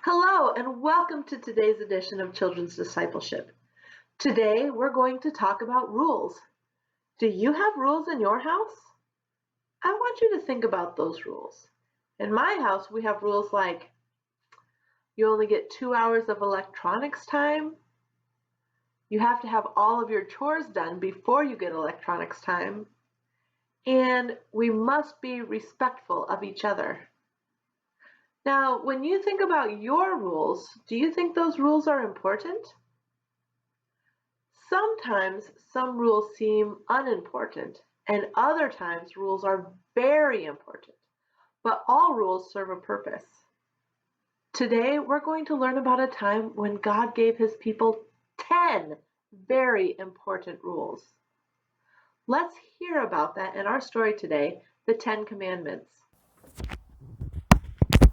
Hello, and welcome to today's edition of Children's Discipleship. Today, we're going to talk about rules. Do you have rules in your house? I want you to think about those rules. In my house, we have rules like you only get 2 hours of electronics time. You have to have all of your chores done before you get electronics time. And we must be respectful of each other. Now, when you think about your rules, do you think those rules are important? Sometimes some rules seem unimportant, and other times rules are very important, but all rules serve a purpose. Today, we're going to learn about a time when God gave his people 10 very important rules. Let's hear about that in our story today, the 10 Commandments.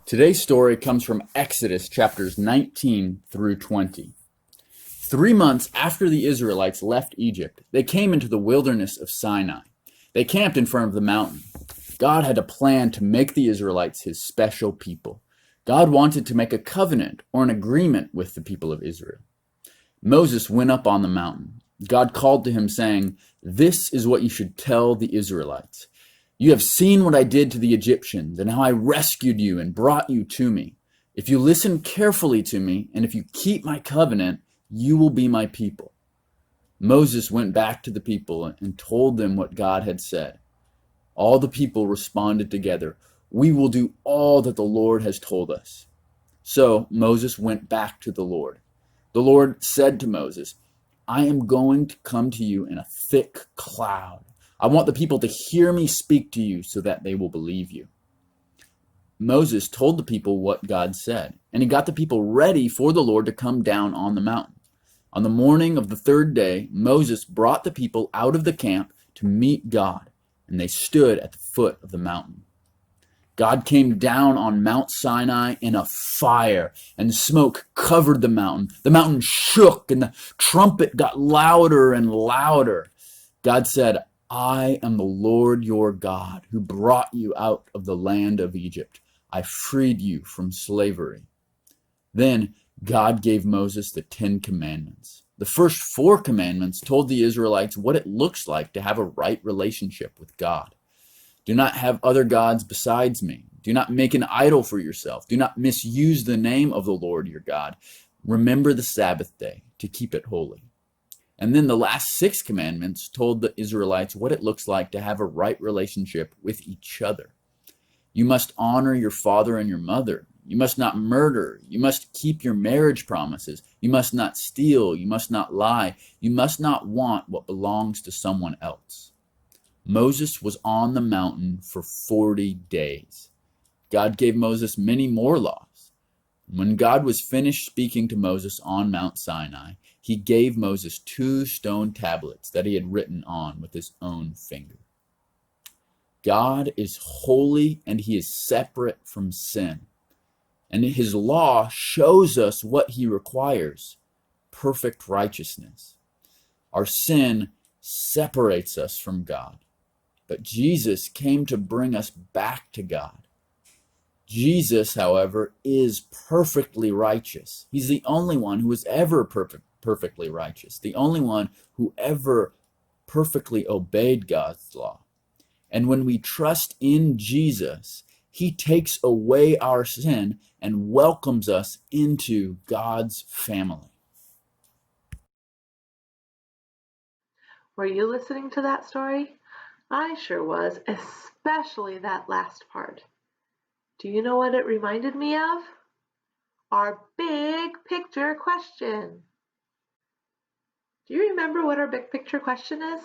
Today's story comes from Exodus chapters 19 through 20. 3 months after the Israelites left Egypt, they came into the wilderness of Sinai. They camped in front of the mountain. God had a plan to make the Israelites his special people. God wanted to make a covenant or an agreement with the people of Israel. Moses went up on the mountain. God called to him, saying, "This is what you should tell the Israelites. You have seen what I did to the Egyptians and how I rescued you and brought you to me. If you listen carefully to me and if you keep my covenant, you will be my people." Moses went back to the people and told them what God had said. All the people responded together, "We will do all that the Lord has told us." So Moses went back to the Lord. The Lord said to Moses, "I am going to come to you in a thick cloud. I want the people to hear me speak to you so that they will believe you." Moses told the people what God said, and he got the people ready for the Lord to come down on the mountain. On the morning of the third day, Moses brought the people out of the camp to meet God, and they stood at the foot of the mountain. God came down on Mount Sinai in a fire, and smoke covered the mountain. The mountain shook, and the trumpet got louder and louder. God said, "I am the Lord your God, who brought you out of the land of Egypt. I freed you from slavery." Then God gave Moses the 10 Commandments. The first 4 commandments told the Israelites what it looks like to have a right relationship with God. Do not have other gods besides me. Do not make an idol for yourself. Do not misuse the name of the Lord your God. Remember the Sabbath day to keep it holy. And then the last 6 commandments told the Israelites what it looks like to have a right relationship with each other. You must honor your father and your mother. You must not murder. You must keep your marriage promises. You must not steal. You must not lie. You must not want what belongs to someone else. Moses was on the mountain for 40 days. God gave Moses many more laws. When God was finished speaking to Moses on Mount Sinai, he gave Moses 2 stone tablets that he had written on with his own finger. God is holy and he is separate from sin. And his law shows us what he requires: perfect righteousness. Our sin separates us from God, but Jesus came to bring us back to God. Jesus, however, is perfectly righteous. He's the only one who was ever perfectly righteous, the only one who ever perfectly obeyed God's law. And when we trust in Jesus, he takes away our sin and welcomes us into God's family. Were you listening to that story? I sure was, especially that last part. Do you know what it reminded me of? Our big picture question. Do you remember what our big picture question is?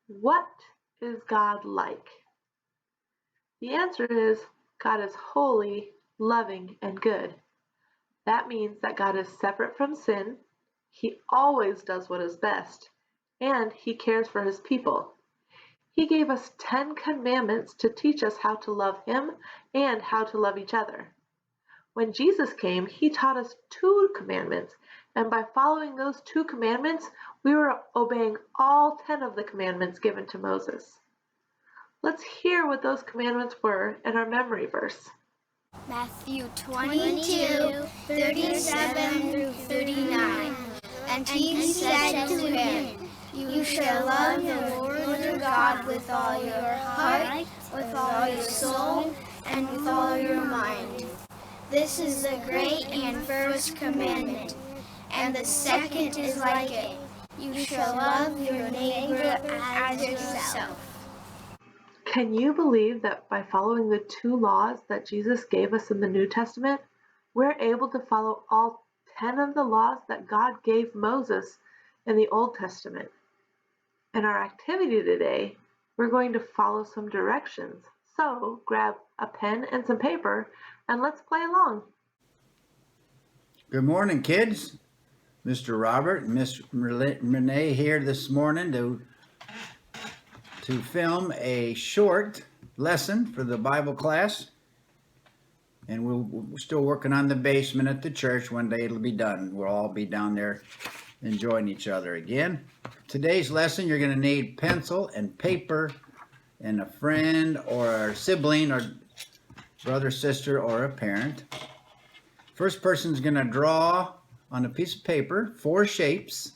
What is God like? The answer is God is holy, loving, and good. That means that God is separate from sin, he always does what is best, and he cares for his people. He gave us 10 commandments to teach us how to love him and how to love each other. When Jesus came, he taught us 2 commandments, and by following those 2 commandments, we were obeying all 10 of the commandments given to Moses. Let's hear what those commandments were in our memory verse. Matthew 22, 37 through 39. And he said to him, You shall love the Lord your God with all your heart, with all your soul, and with all your mind. This is the great and first commandment. And the second is like it. You shall love your neighbor as yourself. Can you believe that by following the 2 laws that Jesus gave us in the New Testament, we're able to follow all 10 of the laws that God gave Moses in the Old Testament? In our activity today, we're going to follow some directions. So grab a pen and some paper and let's play along. Good morning, kids. Mr. Robert and Miss Renee here this morning to film a short lesson for the Bible class. And we're still working on the basement at the church. One day it'll be done. We'll all be down there enjoying each other again. Today's lesson, you're going to need pencil and paper and a friend or a sibling or brother, sister, or a parent. First person's going to draw on a piece of paper 4 shapes,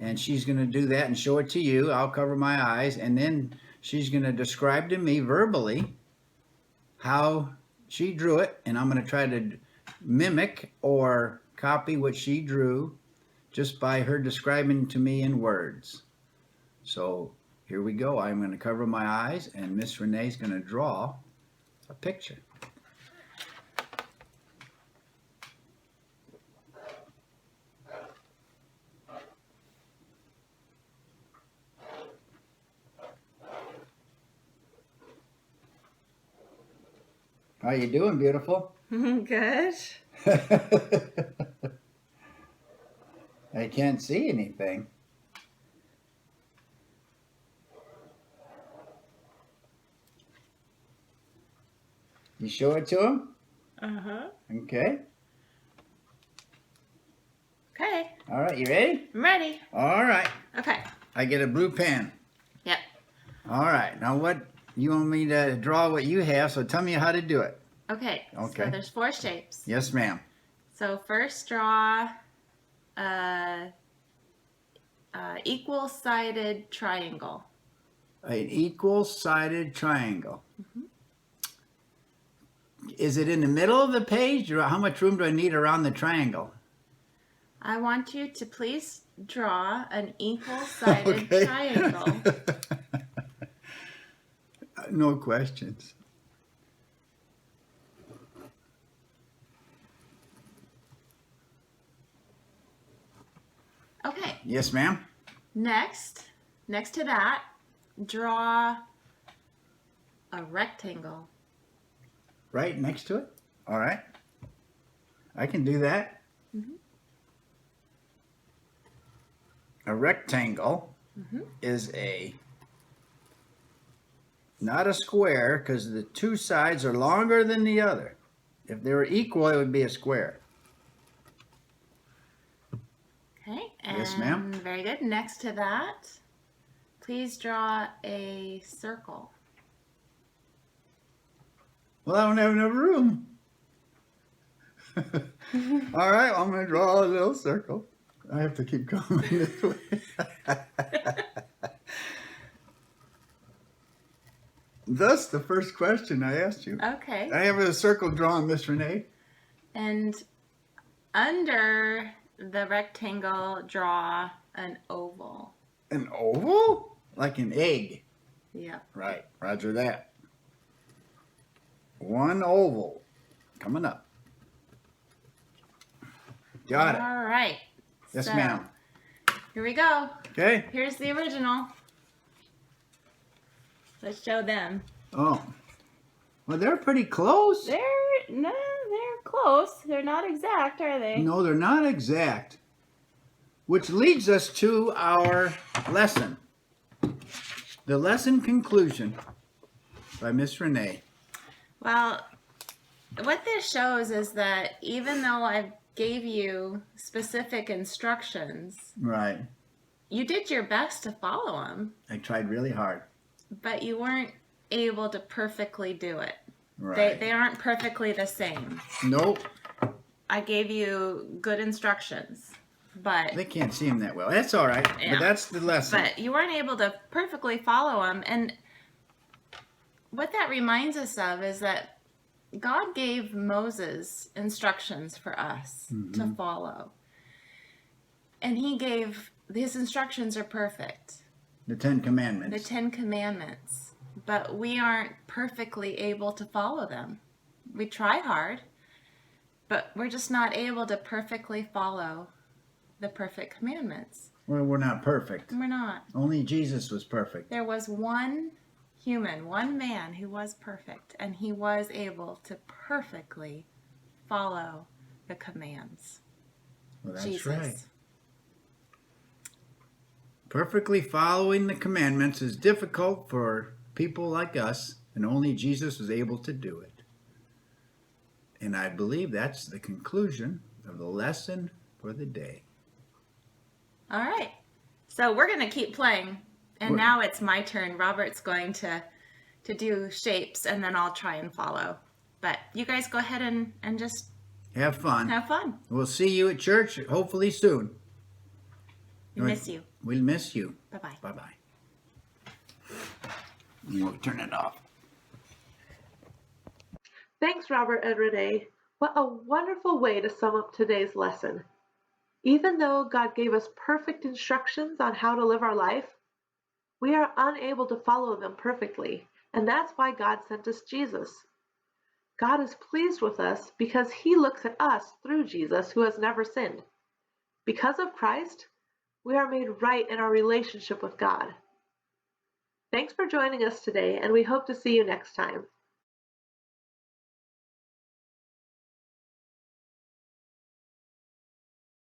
and she's going to do that and show it to you. I'll cover my eyes, and then she's going to describe to me verbally how she drew it, and I'm going to try to mimic or copy what she drew just by her describing to me in words. So here we go. I'm going to cover my eyes, and Miss Renee's going to draw a picture. How you doing, beautiful? Good. I can't see anything. You show it to him? Uh-huh. Okay. Okay. All right, you ready? I'm ready. All right. Okay. I get a blue pen. Yep. All right. Now what, you want me to draw what you have, so tell me how to do it. Okay. Okay. So there's 4 shapes. Yes, ma'am. So first draw a equal-sided triangle. An equal-sided triangle. Mm-hmm. Is it in the middle of the page, or how much room do I need around the triangle? I want you to please draw an equal-sided triangle. No questions. Okay. Yes, ma'am. Next to that, draw a rectangle. Right next to it? All right. I can do that. Mm-hmm. A rectangle is not a square, because the 2 sides are longer than the other. If they were equal, it would be a square. Okay. And yes, ma'am. Very good. Next to that, please draw a circle. Well, I don't have enough room. All right, I'm going to draw a little circle. I have to keep going this way. Thus, the first question I asked you. Okay. I have a circle drawn, Miss Renee. And under the rectangle, draw an oval. An oval? Like an egg. Yep. Right. Roger that. 1 oval coming up. Got it. All right. Yes, so, ma'am. Here we go. Okay. Here's the original. Let's show them. Oh. Well, they're pretty close. They're close. They're not exact, are they? No, they're not exact. Which leads us to our lesson. The lesson conclusion by Miss Renee. Well, what this shows is that even though I gave you specific instructions, Right. you did your best to follow them. I tried really hard. But you weren't able to perfectly do it. Right. They aren't perfectly the same. Nope. I gave you good instructions, but They can't see him that well. That's all right. Yeah. But that's the lesson. but you weren't able to perfectly follow them. And what that reminds us of is that God gave Moses instructions for us to follow. And his instructions are perfect. The Ten The Commandments. 10 Commandments. But we aren't perfectly able to follow them. We try hard, but we're just not able to perfectly follow the perfect commandments. Well, we're not perfect. We're not. Only Jesus was perfect. There was one human, one man who was perfect, and he was able to perfectly follow the commands. Well, that's Jesus. right. Perfectly following the commandments is difficult for people like us, and only Jesus was able to do it. And I believe that's the conclusion of the lesson for the day. All right. So we're going to keep playing. And now it's my turn. Robert's going to do shapes, and then I'll try and follow. But you guys go ahead and just Have fun. have fun. We'll see you at church hopefully soon. We miss you. We'll miss you. Bye-bye. Bye-bye. We'll turn it off. Thanks, Robert and Renee. What a wonderful way to sum up today's lesson. Even though God gave us perfect instructions on how to live our life, we are unable to follow them perfectly, and that's why God sent us Jesus. God is pleased with us because he looks at us through Jesus, who has never sinned. Because of Christ, we are made right in our relationship with God. Thanks for joining us today, and we hope to see you next time.